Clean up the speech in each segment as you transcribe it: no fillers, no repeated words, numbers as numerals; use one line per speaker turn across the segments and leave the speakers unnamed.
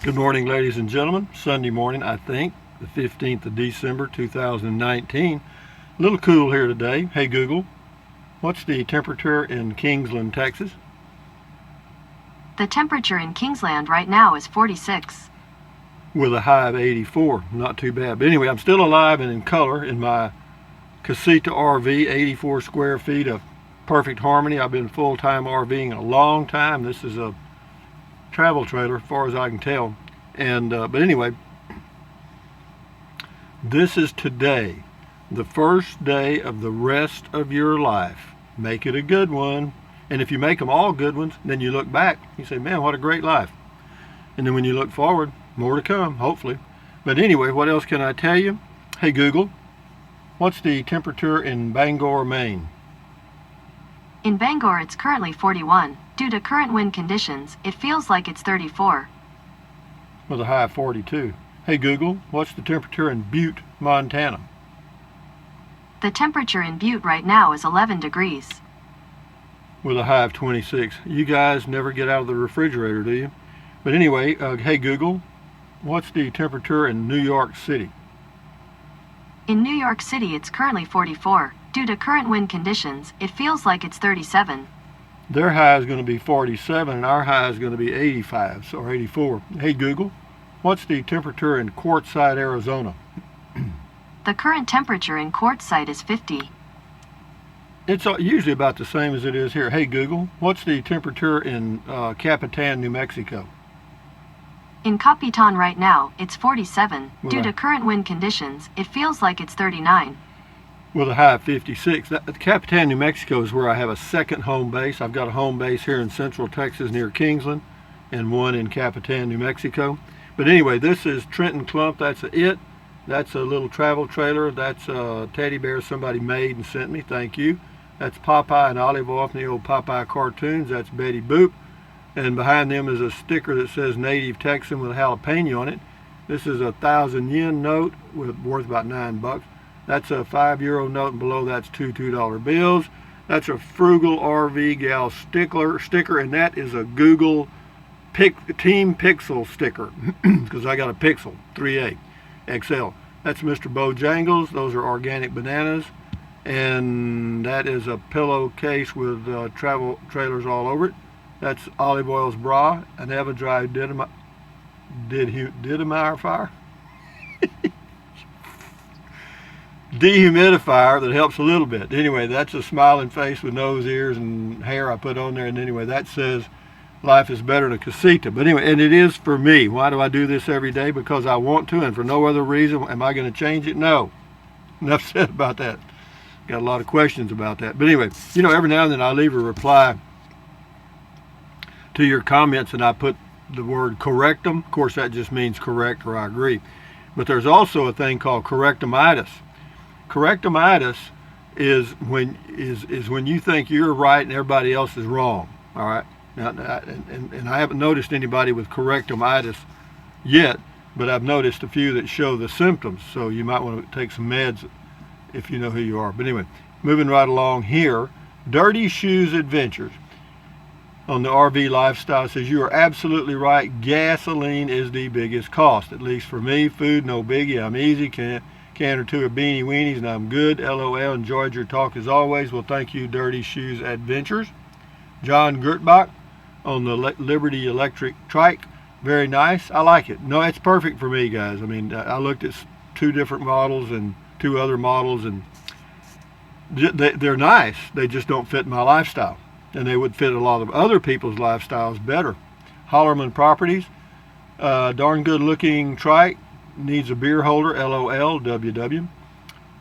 Good morning, ladies and gentlemen. Sunday morning, I think, the 15th of December, 2019. A little cool here today. Hey Google, what's the temperature in Kingsland, Texas?
The temperature in Kingsland right now is 46.
With a high of 84. Not too bad. But anyway, I'm still alive and in color in my Casita RV, 84 square feet of perfect harmony. I've been full-time RVing a long time. This is a travel trailer, as far as I can tell. And but anyway, this is today, the first day of the rest of your life. Make it a good one. And if you make them all good ones, then you look back, you say, man, what a great life. And then when you look forward, more to come, hopefully. But anyway, what else can I tell you? Hey Google, what's the temperature in Bangor, Maine?
In Bangor it's currently 41. Due to current wind conditions, it feels like it's 34.
With a high of 42. Hey Google, what's the temperature in Butte, Montana?
The temperature in Butte right now is 11 degrees.
With a high of 26. You guys never get out of the refrigerator, do you? But anyway, hey Google, what's the temperature in New York City?
In New York City it's currently 44. Due to current wind conditions, it feels like it's 37.
Their high is going to be 47 and our high is going to be 85 or 84. Hey Google, what's the temperature in Quartzsite, Arizona?
The current temperature in Quartzsite is 50.
It's usually about the same as it is here. Hey Google, what's the temperature in Capitan, New Mexico?
In Capitan right now, it's 47. Due to current wind conditions, it feels like it's 39.
With a high of 56. Capitan, New Mexico is where I have a second home base. I've got a home base here in Central Texas near Kingsland and one in Capitan, New Mexico. But anyway, this is Trenton Clump. That's it. That's a little travel trailer. That's a teddy bear somebody made and sent me. Thank you. That's Popeye and Olive Oyl from the old Popeye cartoons. That's Betty Boop. And behind them is a sticker that says Native Texan with a jalapeno on it. This is a 1,000 yen note worth about $9. That's a €5 note, and below that's two $2 bills. That's a Frugal RV Gal sticker, and that is a Google Team Pixel sticker, because I got a Pixel 3A XL. That's Mr. Bojangles. Those are organic bananas. And that is a pillowcase with travel trailers all over it. That's Olive Oyl's bra, an Everdry dehumidifier. Dehumidifier that helps a little bit. Anyway, that's a smiling face with nose, ears, and hair I put on there. And anyway, that says life is better than a casita. But anyway, and it is for me. Why do I do this every day? Because I want to, and for no other reason. Am I going to change it? No. Enough said about that. Got a lot of questions about that. But anyway, you know, every now and then I leave a reply to your comments and I put the word correct them. Of course, that just means correct or I agree. But there's also a thing called correctomitis. Correctomitis is when you think you're right and everybody else is wrong. All right. Now, and I haven't noticed anybody with correctomitis yet, but I've noticed a few that show the symptoms. So you might want to take some meds if you know who you are. But anyway, moving right along here, Dirty Shoes Adventures on the RV lifestyle says you are absolutely right. Gasoline is the biggest cost, at least for me. Food, no biggie. I'm easy. Can or two of beanie weenies and I'm good. LOL. Enjoyed your talk as always. Well, thank you, Dirty Shoes Adventures. John Gertbach on the Liberty Electric Trike. Very nice. I like it. No, it's perfect for me, guys. I mean, I looked at two different models and two other models, and they're nice. They just don't fit my lifestyle, and they would fit a lot of other people's lifestyles better. Hollerman Properties, darn good looking trike, needs a beer holder. LOL. WW.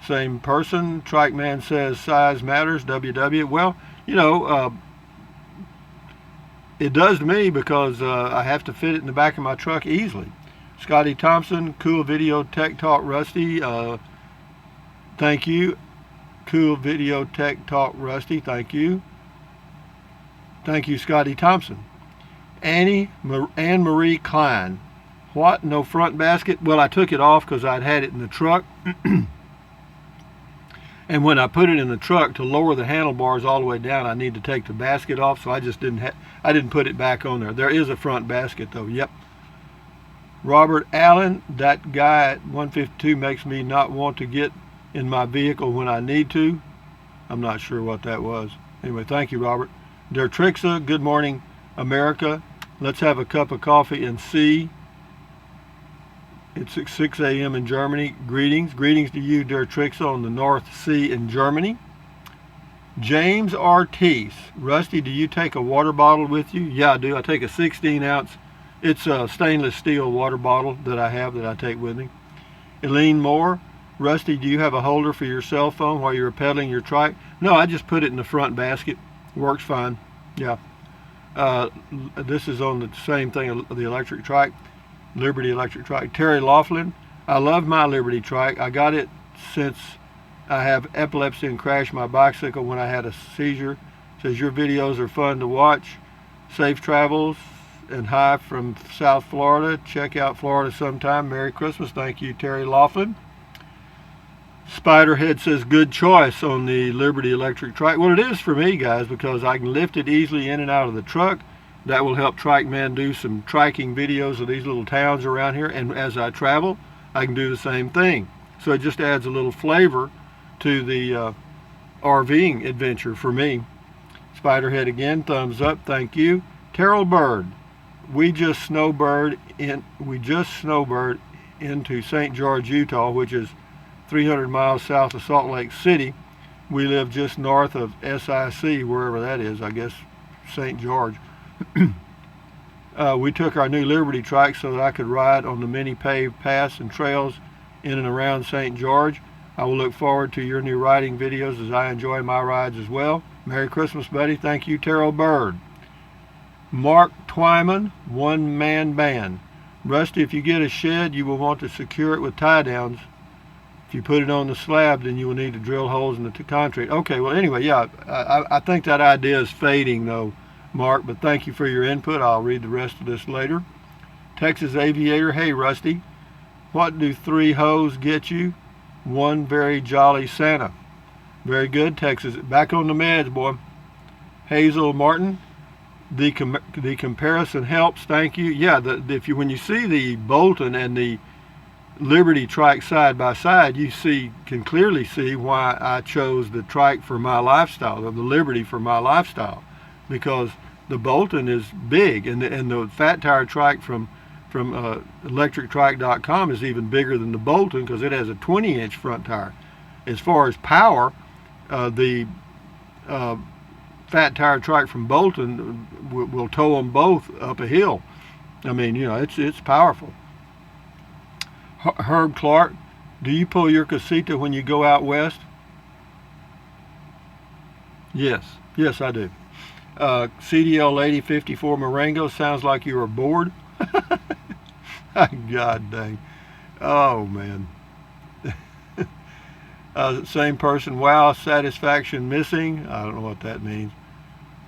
Same person. Trike Man says size matters. WW. Well, you know, it does to me because I have to fit it in the back of my truck easily. Scotty Thompson, Cool Video Tech Talk Rusty. Thank you. Cool Video Tech Talk Rusty. Thank you. Thank you, Scotty Thompson. Anne Marie Klein. What? No front basket? Well, I took it off because I'd had it in the truck. And when I put it in the truck to lower the handlebars all the way down, I need to take the basket off, so I just didn't put it back on there. There is a front basket though. Yep. Robert Allen, that guy at 152 makes me not want to get in my vehicle when I need to. I'm not sure what that was. Anyway, thank you, Robert. Der Trixa, good morning, America. Let's have a cup of coffee and see. It's 6 a.m. in Germany. Greetings. Greetings to you, Der Trixa, on the North Sea in Germany. James Ortiz. Rusty, do you take a water bottle with you? Yeah, I do. I take a 16-ounce. It's a stainless steel water bottle that I have that I take with me. Eileen Moore. Rusty, do you have a holder for your cell phone while you're pedaling your trike? No, I just put it in the front basket. Works fine. Yeah. This is on the same thing, the electric trike, Liberty electric trike. Terry Laughlin. I love my Liberty trike. I got it since I have epilepsy and crashed my bicycle when I had a seizure. Says your videos are fun to watch. Safe travels and hi from South Florida. Check out Florida sometime. Merry Christmas. Thank you, Terry Laughlin. Spiderhead says good choice on the Liberty electric trike. Well, it is for me, guys, because I can lift it easily in and out of the truck. That will help Trike Man do some triking videos of these little towns around here, and as I travel I can do the same thing. So it just adds a little flavor to the RVing adventure for me. Spiderhead again, thumbs up, thank you. Terrell Bird, we just snowbird into St. George, Utah, which is 300 miles south of Salt Lake City. We live just north of SIC, wherever that is, I guess St. George. We took our new Liberty trike so that I could ride on the many paved paths and trails in and around St. George. I will look forward to your new riding videos as I enjoy my rides as well. Merry Christmas, buddy. Thank you, Terrell Bird. Mark Twyman, One Man Band. Rusty, if you get a shed, you will want to secure it with tie downs. If you put it on the slab, then you will need to drill holes in the concrete. Okay, well, anyway, yeah, I think that idea is fading, though, Mark, but thank you for your input. I'll read the rest of this later. Texas Aviator, hey, Rusty, what do 3 hoes get you? One very jolly Santa. Very good, Texas. Back on the meds, boy. Hazel Martin, the comparison helps, thank you. Yeah, when you see the Bolton and the Liberty trike side by side, you can clearly see why I chose the trike for my lifestyle, or the Liberty for my lifestyle, because the Bolton is big, and the Fat Tire trike from electrictrike.com is even bigger than the Bolton because it has a 20-inch front tire. As far as power, the Fat Tire trike from Bolton will tow them both up a hill. I mean, you know, it's powerful. Herb Clark, do you pull your casita when you go out west? Yes, I do. CDL Lady 54 Marengo, sounds like you are bored. God dang. Oh, man. Same person, wow, satisfaction missing. I don't know what that means.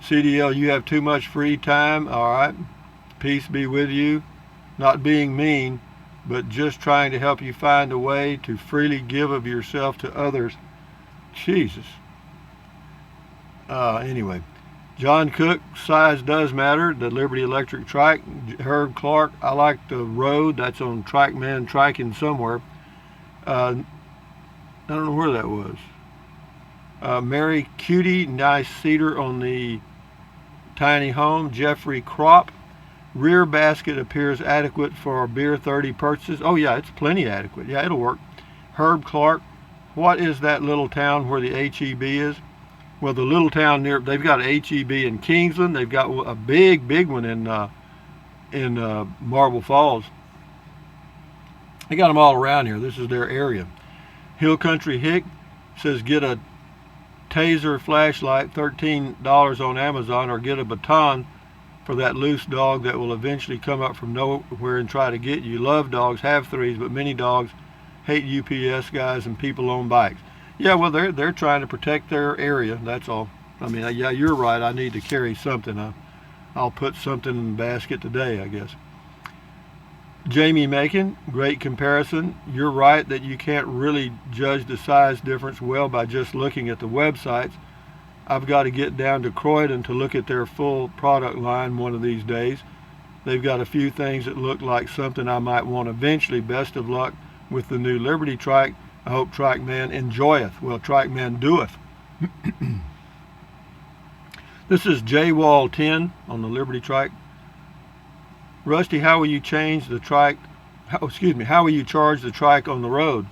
CDL, you have too much free time. All right. Peace be with you. Not being mean, but just trying to help you find a way to freely give of yourself to others. Jesus. Anyway, John Cook, size does matter. The Liberty Electric Trike. Herb Clark, I like the road. That's on Trike Man Triking somewhere. I don't know where that was. Mary Cutie, nice cedar on the tiny home. Jeffrey Kropp, rear basket appears adequate for beer 30 purchases. Oh yeah, it's plenty adequate. Yeah, it'll work. Herb Clark, what is that little town where the HEB is? Well, the little town near, they've got an HEB in Kingsland. They've got a big one in Marble Falls. They got them all around here. This is their area. Hill Country Hick says get a Taser flashlight, $13 on Amazon, or get a baton for that loose dog that will eventually come up from nowhere and try to get you. Love dogs, have threes, but many dogs hate UPS guys and people on bikes. Yeah, well, they're trying to protect their area, that's all. I mean, yeah, you're right. I need to carry something. I'll put something in the basket today, I guess. Jamie Macon, great comparison. You're right that you can't really judge the size difference well by just looking at the websites. I've got to get down to Croydon to look at their full product line one of these days. They've got a few things that look like something I might want eventually. Best of luck with the new Liberty trike. I hope TrikeMan enjoyeth. Well, TrikeMan doeth. This is JWall 10 on the Liberty trike. Rusty, how will you change the trike? How will you charge the trike on the road?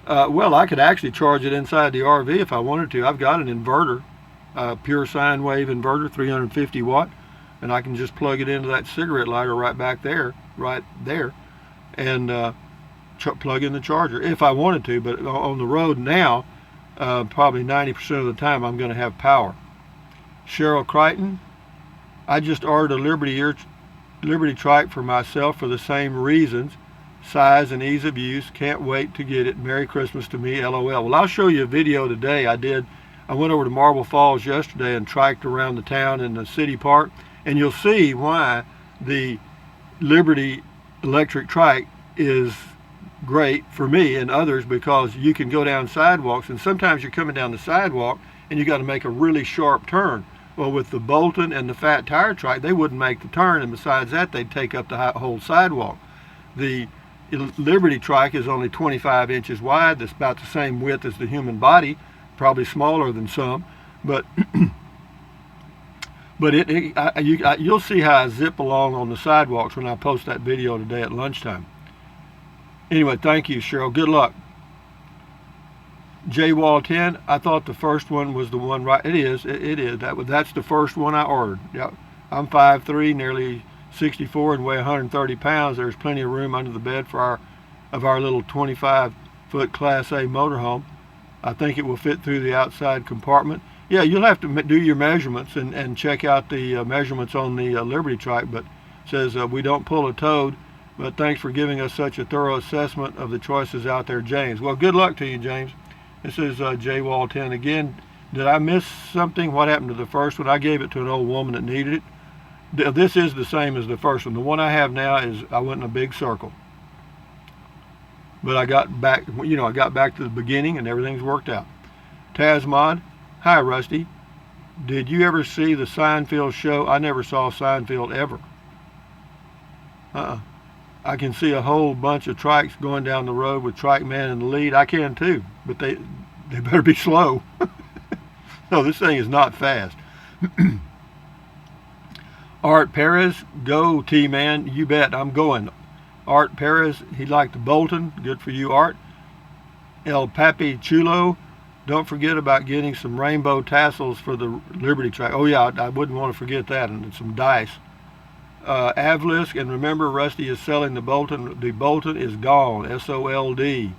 Well, I could actually charge it inside the RV if I wanted to. I've got an inverter, pure sine wave inverter, 350 watt, and I can just plug it into that cigarette lighter right there, and plug in the charger if I wanted to. But on the road now, probably 90% of the time I'm going to have power. Cheryl Crichton, I just ordered a Liberty trike for myself for the same reasons, size and ease of use. Can't wait to get it. Merry Christmas to me, LOL. Well, I'll show you a video today. I went over to Marble Falls yesterday and triked around the town in the city park, and you'll see why the Liberty electric trike is great for me and others, because you can go down sidewalks, and sometimes you're coming down the sidewalk and you got to make a really sharp turn. Well, with the Bolton and the Fat Tire trike, they wouldn't make the turn, and besides that, they'd take up the whole sidewalk. The Liberty trike is only 25 inches wide. That's about the same width as the human body, probably smaller than some, but you'll see how I zip along on the sidewalks when I post that video today at lunchtime. Anyway, thank you, Cheryl. Good luck. JWall 10, I thought the first one was the one, right? It is. That's the first one I ordered. Yep. I'm 5'3", nearly 64, and weigh 130 pounds. There's plenty of room under the bed for our little 25-foot Class A motorhome. I think it will fit through the outside compartment. Yeah, you'll have to do your measurements and check out the measurements on the Liberty trike, but it says we don't pull a toad, but thanks for giving us such a thorough assessment of the choices out there, James. Well, good luck to you, James. This is JWall 10 again. Did I miss something? What happened to the first one? I gave it to an old woman that needed it. This is the same as the first one. The one I have now is, I went in a big circle. But I got back, I got back to the beginning and everything's worked out. Tazmod, hi Rusty. Did you ever see the Seinfeld show? I never saw Seinfeld ever. I can see a whole bunch of trikes going down the road with TrikeMan in the lead. I can too, but they better be slow. No, this thing is not fast. Art Perez, go T-Man. You bet, I'm going. Art Perez, he liked the Bolton. Good for you, Art. El Papi Chulo, don't forget about getting some rainbow tassels for the Liberty trike. Oh yeah, I wouldn't want to forget that, and some dice. Avlisk, and remember, Rusty is selling the Bolton. The Bolton is gone. SOLD.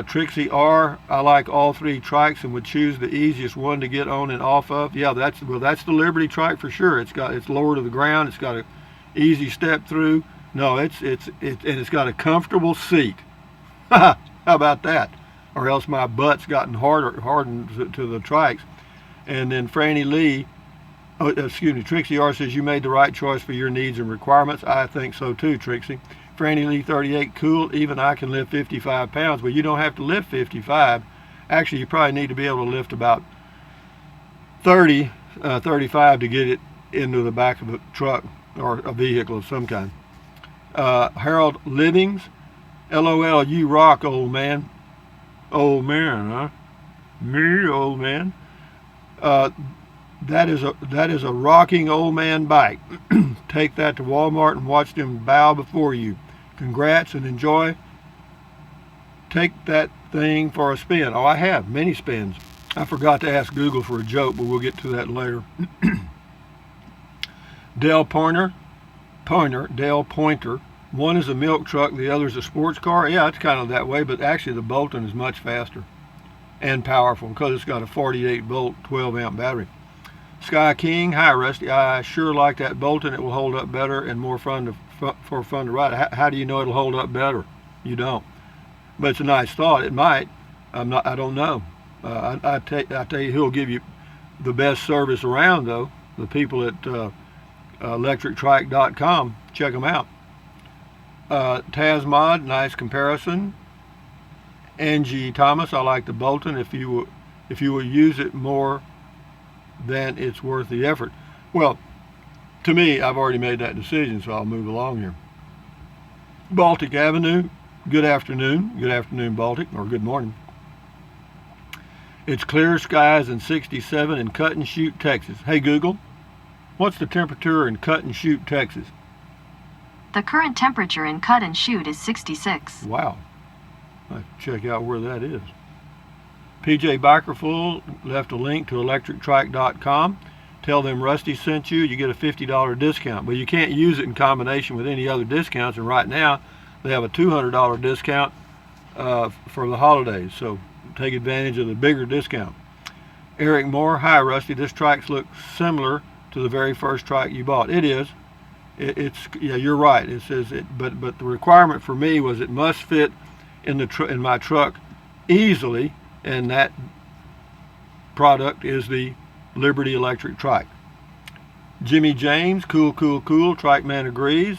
Trixie R, I like all three trikes and would choose the easiest one to get on and off of. Yeah, that's the Liberty trike for sure. It's lower to the ground. It's got a easy step through. No, and it's got a comfortable seat. How about that? Or else my butt's gotten hardened to the trikes. And then Franny Lee. Trixie R says you made the right choice for your needs and requirements. I think so too, Trixie. Franny Lee 38, cool. Even I can lift 55 pounds. Well, you don't have to lift 55. Actually, you probably need to be able to lift about 35 to get it into the back of a truck or a vehicle of some kind. Harold Livings, LOL, you rock, old man. Old man, huh? Me, old man. That is a rocking old man bike. Take that to Walmart and watch them bow before you. Congrats and enjoy. Take that thing for a spin. Oh, I have many spins. I forgot to ask Google for a joke, but we'll get to that later. Dale Pointer. One is a milk truck, the other is a sports car. Yeah, it's kind of that way, but actually the Bolton is much faster and powerful because it's got a 48 volt 12 amp battery. Sky King, hi Rusty. I sure like that Bolton. It will hold up better and more fun to ride. How do you know it'll hold up better? You don't. But it's a nice thought. It might. I don't know. I tell you who'll give you the best service around though. The people at electrictrike.com. Check them out. Tazmod, nice comparison. Angie Thomas, I like the Bolton. If you will use it more, then it's worth the effort. Well, to me, I've already made that decision, so I'll move along here. Baltic Avenue, good afternoon. Good afternoon, Baltic, or good morning. It's clear skies and 67 in Cut and Shoot, Texas. Hey Google, what's the temperature in Cut and Shoot, Texas?
The current temperature in Cut and Shoot is 66.
Wow. I'll check out where that is. PJ Bikerful left a link to electrictrike.com. Tell them Rusty sent you. You get a $50 discount, but you can't use it in combination with any other discounts. And right now, they have a $200 discount for the holidays. So take advantage of the bigger discount. Eric Moore, hi Rusty. This trike looks similar to the very first trike you bought. It is. It's yeah, you're right. It says it, but the requirement for me was it must fit in in my truck easily, and that product is the Liberty electric trike. Jimmy James, cool. Trike man agrees.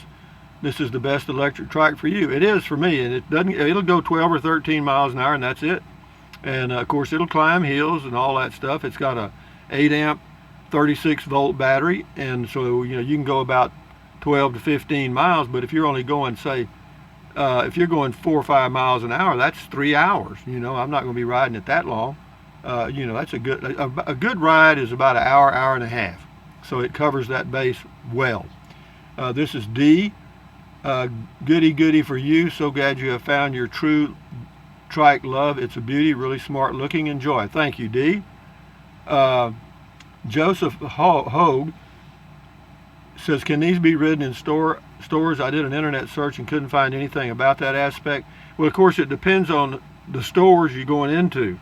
This is the best electric trike for you. It is for me, and it doesn't. It'll go 12 or 13 miles an hour, and that's it. And of course, it'll climb hills and all that stuff. It's got a 8 amp, 36 volt battery, and so you can go about 12 to 15 miles. But if you're only going, say, if you're going 4 or 5 miles an hour, that's 3 hours. I'm not going to be riding it that long. That's a good ride is about an hour and a half. So it covers that base well. This is D. Goody for you. So glad you have found your true trike love. It's a beauty, really smart looking. Enjoy. Thank you, D. Joseph Hogue says, can these be ridden in stores? I did an internet search and couldn't find anything about that aspect. Well, of course, it depends on the stores you're going into.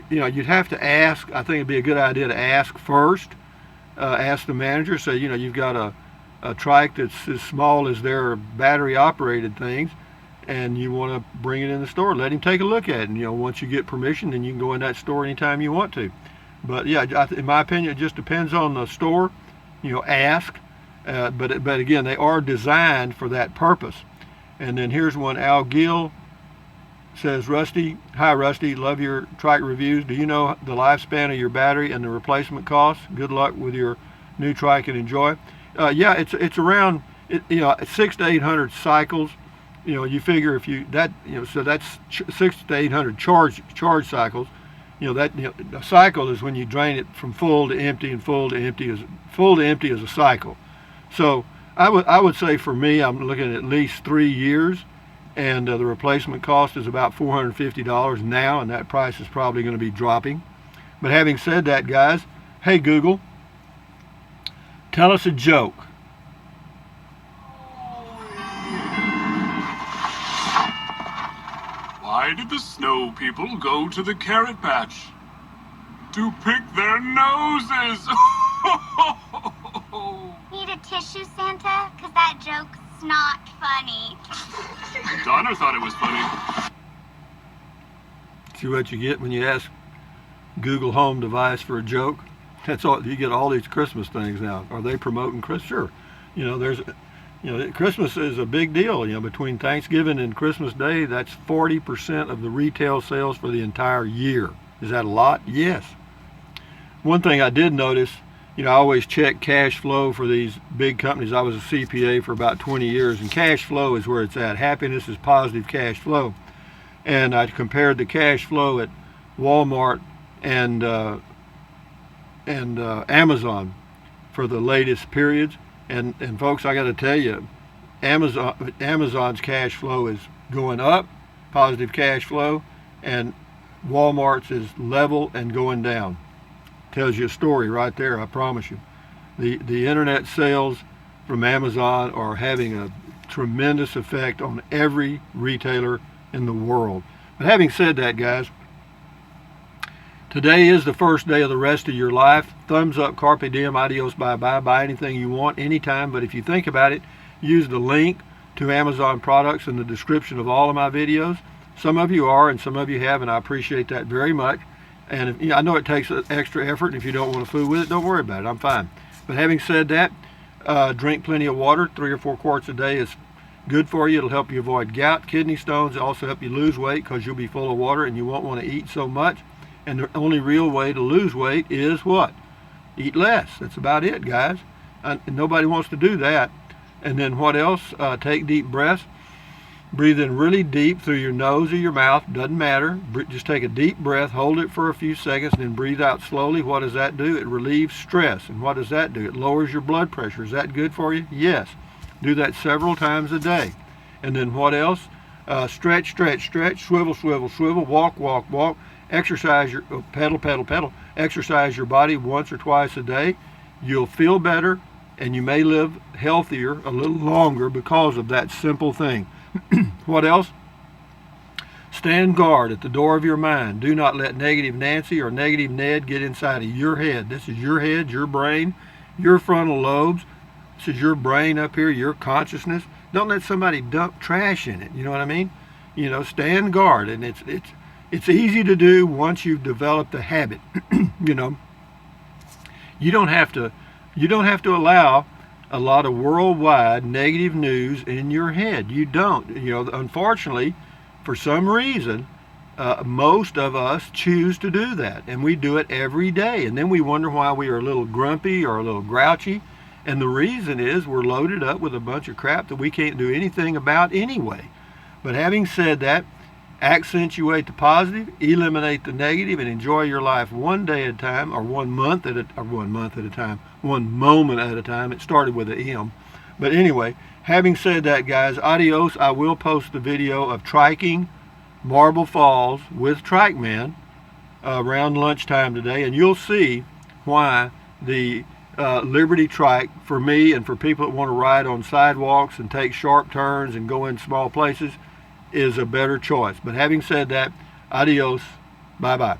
You'd have to ask. I think it'd be a good idea to ask first. Ask the manager. Say, you've got a trike that's as small as their battery operated things, and you want to bring it in the store. Let him take a look at it. And once you get permission, then you can go in that store anytime you want to. But yeah, in my opinion, it just depends on the store. Ask. But again, they are designed for that purpose. And then here's one. Al Gill says, Rusty, hi Rusty, love your trike reviews. Do you know the lifespan of your battery and the replacement cost? Good luck with your new trike and enjoy. Yeah, it's around 600 to 800 cycles. You figure if so that's 600 to 800 charge cycles. A cycle is when you drain it from full to empty, and full to empty is a cycle. So I would say for me, I'm looking at least 3 years. And the replacement cost is about $450 now, and that price is probably going to be dropping. But having said that, guys, hey Google, tell us a joke.
Why did the snow people go to the carrot patch? To pick their noses!
Need a tissue, Santa? Because that joke's not funny.
Donner thought it was funny.
See what you get when you ask Google Home device for a joke? That's all. You get all these Christmas things now. Are they promoting Christmas? Sure. Christmas is a big deal. Between Thanksgiving and Christmas Day, that's 40% of the retail sales for the entire year. Is that a lot? Yes. One thing I did notice, I always check cash flow for these big companies. I was a CPA for about 20 years, and cash flow is where it's at. Happiness is positive cash flow. And I compared the cash flow at Walmart and Amazon for the latest periods. And folks, I got to tell you, Amazon's cash flow is going up, positive cash flow, and Walmart's is level and going down. Tells you a story right there, I promise you. The internet sales from Amazon are having a tremendous effect on every retailer in the world. But having said that, guys, today is the first day of the rest of your life. Thumbs up, carpe diem, adios, bye-bye. Buy anything you want, anytime. But if you think about it, use the link to Amazon products in the description of all of my videos. Some of you are, and some of you have, and I appreciate that very much. And I know it takes extra effort, and if you don't want to fool with it, don't worry about it. I'm fine. But having said that, drink plenty of water. 3 or 4 quarts a day is good for you. It'll help you avoid gout, kidney stones. It'll also help you lose weight because you'll be full of water and you won't want to eat so much. And the only real way to lose weight is what? Eat less. That's about it, guys. Nobody wants to do that. And then what else? Take deep breaths. Breathe in really deep through your nose or your mouth. Doesn't matter. Just take a deep breath, hold it for a few seconds, and then breathe out slowly. What does that do? It relieves stress. And what does that do? It lowers your blood pressure. Is that good for you? Yes. Do that several times a day. And then what else? Stretch, stretch, stretch. Swivel, swivel, swivel. Walk, walk, walk. Exercise your pedal, pedal, pedal. Exercise your body once or twice a day. You'll feel better, and you may live healthier a little longer because of that simple thing. What else? Stand guard at the door of your mind. Do not let negative Nancy or negative Ned get inside of your head. This is your head, your brain, your frontal lobes. This is your brain up here, your consciousness. Don't let somebody dump trash in it. You know what I mean? You know, stand guard, and it's easy to do once you've developed a habit. You know, you don't have to allow a lot of worldwide negative news in your head. You don't. You know, unfortunately, for some reason, most of us choose to do that, and we do it every day. And then we wonder why we are a little grumpy or a little grouchy. And the reason is we're loaded up with a bunch of crap that we can't do anything about anyway. But having said that, accentuate the positive, eliminate the negative, and enjoy your life one day at a time, or 1 month at a time, 1 moment at a time. It started with an M. But anyway, having said that, guys, adios. I will post the video of triking Marble Falls with Trike Man around lunchtime today, and you'll see why the Liberty Trike, for me and for people that want to ride on sidewalks and take sharp turns and go in small places, is a better choice. But having said that, adios, bye-bye.